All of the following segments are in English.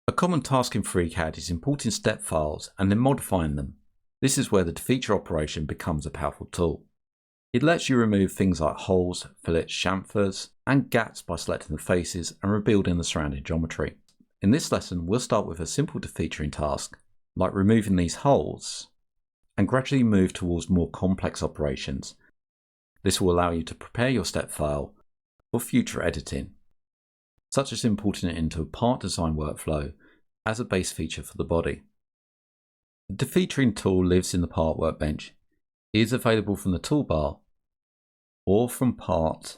A common task in FreeCAD is importing step files and then modifying them. This is where the Defeatured operation becomes a powerful tool. It lets you remove things like holes, fillets, chamfers, and gaps by selecting the faces and rebuilding the surrounding geometry. In this lesson, we'll start with a simple defeaturing task, like removing these holes, and gradually move towards more complex operations. This will allow you to prepare your step file for future editing, such as importing it into a part design workflow as a base feature for the body. The Defeaturing tool lives in the part workbench, is available from the toolbar or from part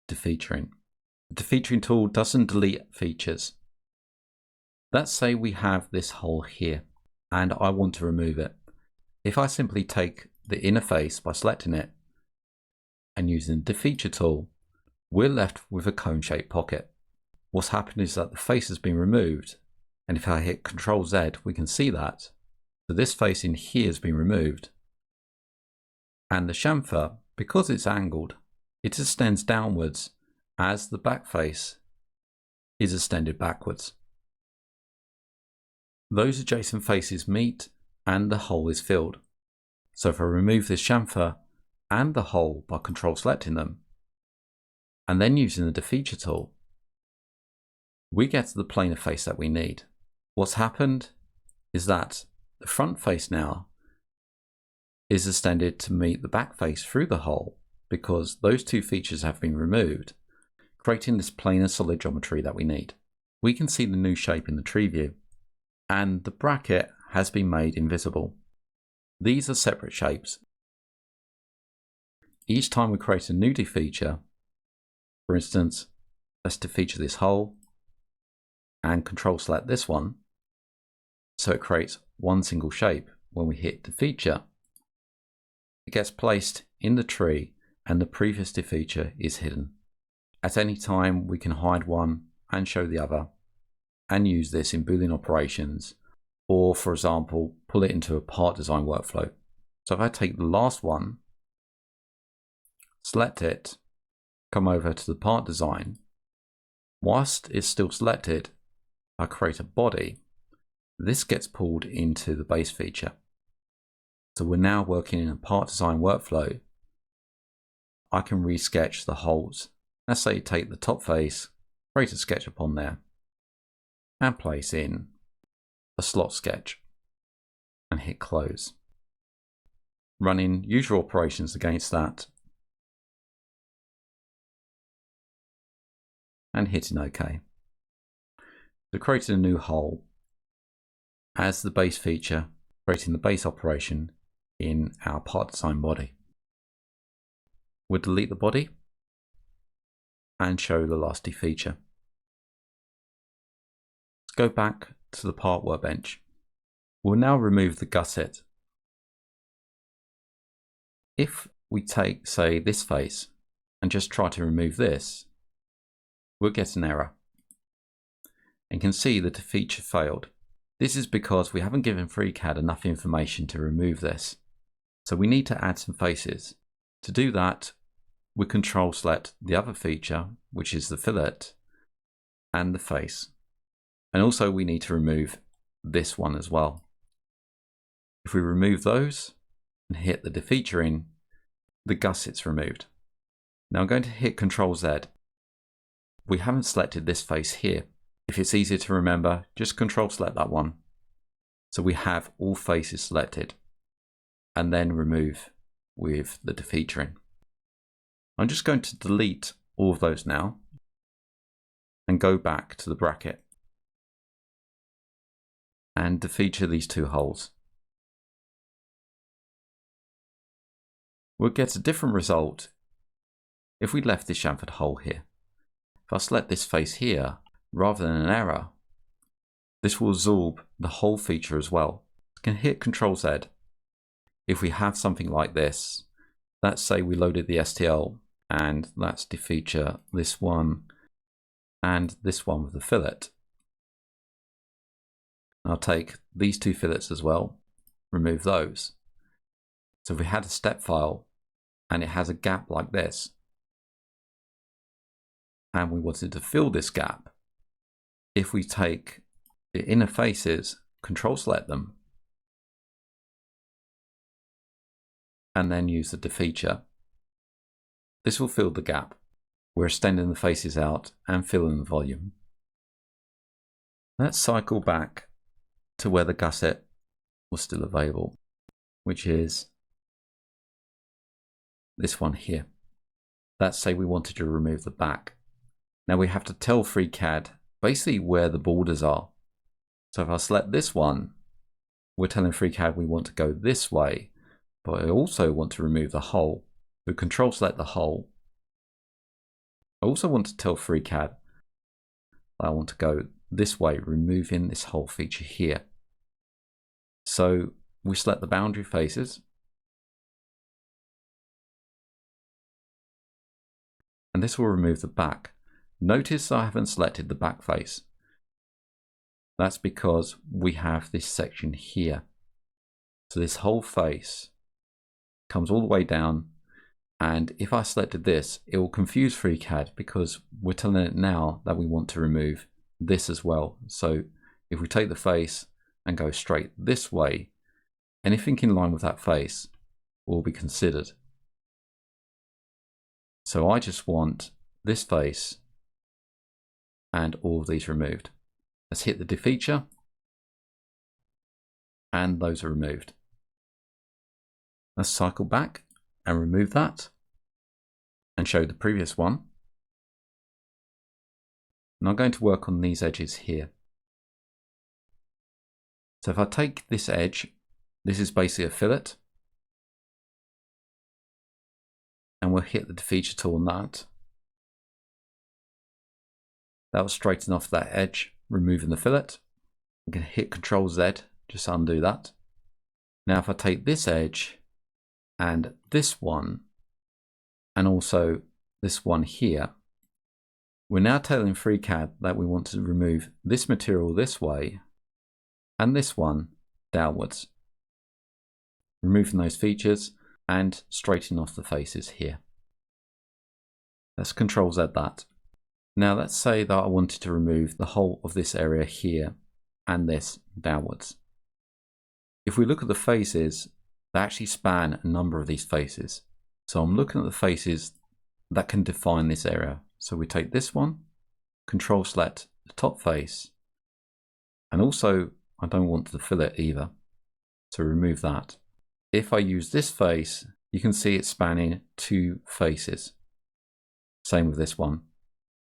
Defeaturing. The Defeaturing tool doesn't delete features. Let's say we have this hole here and I want to remove it. If I simply take the inner face by selecting it and using the Defeatured tool, we're left with a cone-shaped pocket. What's happened is that the face has been removed, and if I hit Ctrl Z, we can see that. So this face in here has been removed. And the chamfer, because it's angled, it extends downwards as the back face is extended backwards. Those adjacent faces meet and the hole is filled. So if I remove this chamfer and the hole by Ctrl selecting them, and then using the Defeatured tool, we get to the planar face that we need. What's happened is that the front face now is extended to meet the back face through the hole because those two features have been removed, creating this planar solid geometry that we need. We can see the new shape in the tree view, and the bracket has been made invisible. These are separate shapes. Each time we create a new defeature, for instance, let's defeature this hole and Ctrl select this one, so it creates one single shape. When we hit defeature, it gets placed in the tree and the previous defeature is hidden. At any time we can hide one and show the other and use this in Boolean operations, or for example pull it into a part design workflow. So if I take the last one, select it, come over to the part design, whilst it's still selected, I create a body. This gets pulled into the base feature. So we're now working in a part design workflow. I can resketch the holes. Let's say take the top face, create a sketch upon there, and place in a slot sketch, and hit close. Running usual operations against that, and hitting OK. So creating a new hole as the base feature, creating the base operation in our part design body. We'll delete the body and show the last defeature. Let's go back to the part workbench. We'll now remove the gusset. If we take, say, this face and just try to remove this, we'll get an error and can see that the defeature failed. This is because we haven't given FreeCAD enough information to remove this. So we need to add some faces. To do that, we Ctrl select the other feature, which is the fillet, and the face. And also we need to remove this one as well. If we remove those and hit the defeaturing, the gusset's removed. Now I'm going to hit Ctrl Z. We haven't selected this face here. If it's easier to remember, just Ctrl select that one. So we have all faces selected, and then remove with the defeaturing. I'm just going to delete all of those now and go back to the bracket and defeature these two holes. We'll get a different result if we left this chamfered hole here. If I select this face here, rather than an error, this will absorb the whole feature as well. I can hit Ctrl Z. If we have something like this, let's say we loaded the STL and let's defeature this one and this one with the fillet. I'll take these two fillets as well, remove those. So if we had a step file and it has a gap like this, and we wanted to fill this gap, if we take the inner faces, control select them, and then use the defeature, this will fill the gap. We're extending the faces out and filling the volume. Let's cycle back to where the gusset was still available, which is this one here. Let's say we wanted to remove the back. Now we have to tell FreeCAD basically where the borders are. So if I select this one, we're telling FreeCAD we want to go this way, but I also want to remove the hole. So control select the hole. I also want to tell FreeCAD I want to go this way, removing this whole feature here. So we select the boundary faces, and this will remove the back. Notice I haven't selected the back face. That's because we have this section here. So this whole face comes all the way down, and if I selected this, it will confuse FreeCAD because we're telling it now that we want to remove this as well. So if we take the face and go straight this way, anything in line with that face will be considered. So I just want this face and all of these removed. Let's hit the defeature, and those are removed. Let's cycle back and remove that and show the previous one. And I'm going to work on these edges here. So if I take this edge, this is basically a fillet, and we'll hit the Defeature tool on that. That will straighten off that edge, removing the fillet. I'm going to hit Ctrl Z, just undo that. Now if I take this edge and this one, and also this one here, we're now telling FreeCAD that we want to remove this material this way and this one downwards, removing those features and straightening off the faces here. Let's Ctrl Z that. Now let's say that I wanted to remove the whole of this area here and this downwards. If we look at the faces, they actually span a number of these faces. So I'm looking at the faces that can define this area. So we take this one, Control select the top face, and also I don't want the fillet either, so remove that. If I use this face, you can see it's spanning two faces. Same with this one.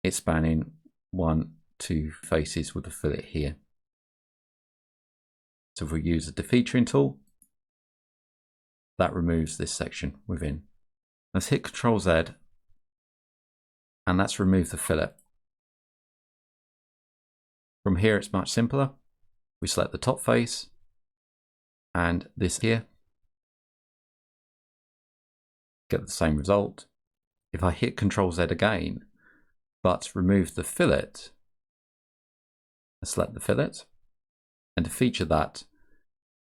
It's spanning 1, 2 faces with the fillet here. So if we use the Defeaturing tool, that removes this section within. Let's hit Ctrl Z, and that's remove the fillet. From here it's much simpler. We select the top face and this here. Get the same result. If I hit Ctrl Z again, but remove the fillet, I select the fillet and to feature that,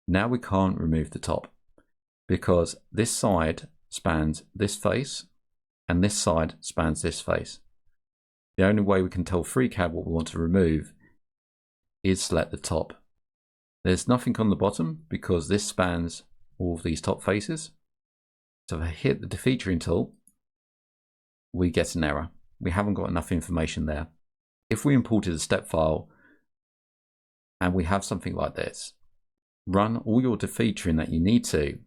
now we can't remove the top because this side spans this face and this side spans this face. The only way we can tell FreeCAD what we want to remove is select the top. There's nothing on the bottom because this spans all of these top faces. So if I hit the Defeaturing tool, we get an error. We haven't got enough information there. If we imported a step file and we have something like this, run all your defeaturing that you need to,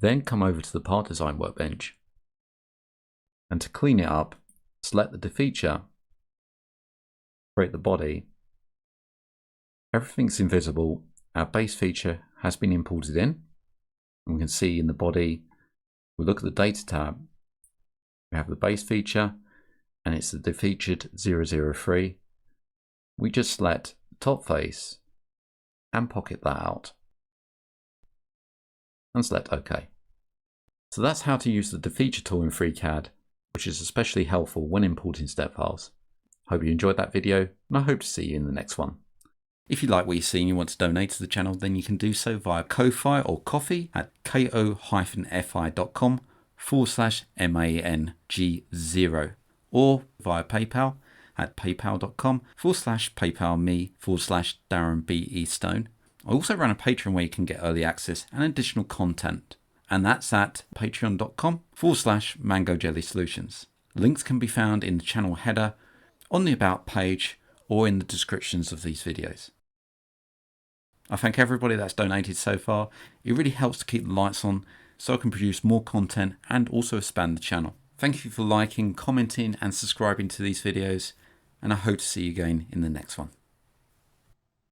then come over to the part design workbench. And to clean it up, select the defeature, create the body. Everything's invisible. Our base feature has been imported in. And we can see in the body, we look at the data tab, we have the base feature and it's the Defeatured 003. We just select the top face and pocket that out and select OK. So that's how to use the Defeature tool in FreeCAD, which is especially helpful when importing step files. Hope you enjoyed that video and I hope to see you in the next one. If you like what you see and you want to donate to the channel, then you can do so via Ko-Fi or Ko-Fi at ko-fi.com/MANG0 or via PayPal at paypal.com/paypalme/Darren B. E. Stone. I also run a Patreon where you can get early access and additional content. And that's at patreon.com/Mango Jelly Solutions. Links can be found in the channel header, on the About page, or in the descriptions of these videos. I thank everybody that's donated so far. It really helps to keep the lights on so I can produce more content and also expand the channel. Thank you for liking, commenting and subscribing to these videos, and I hope to see you again in the next one.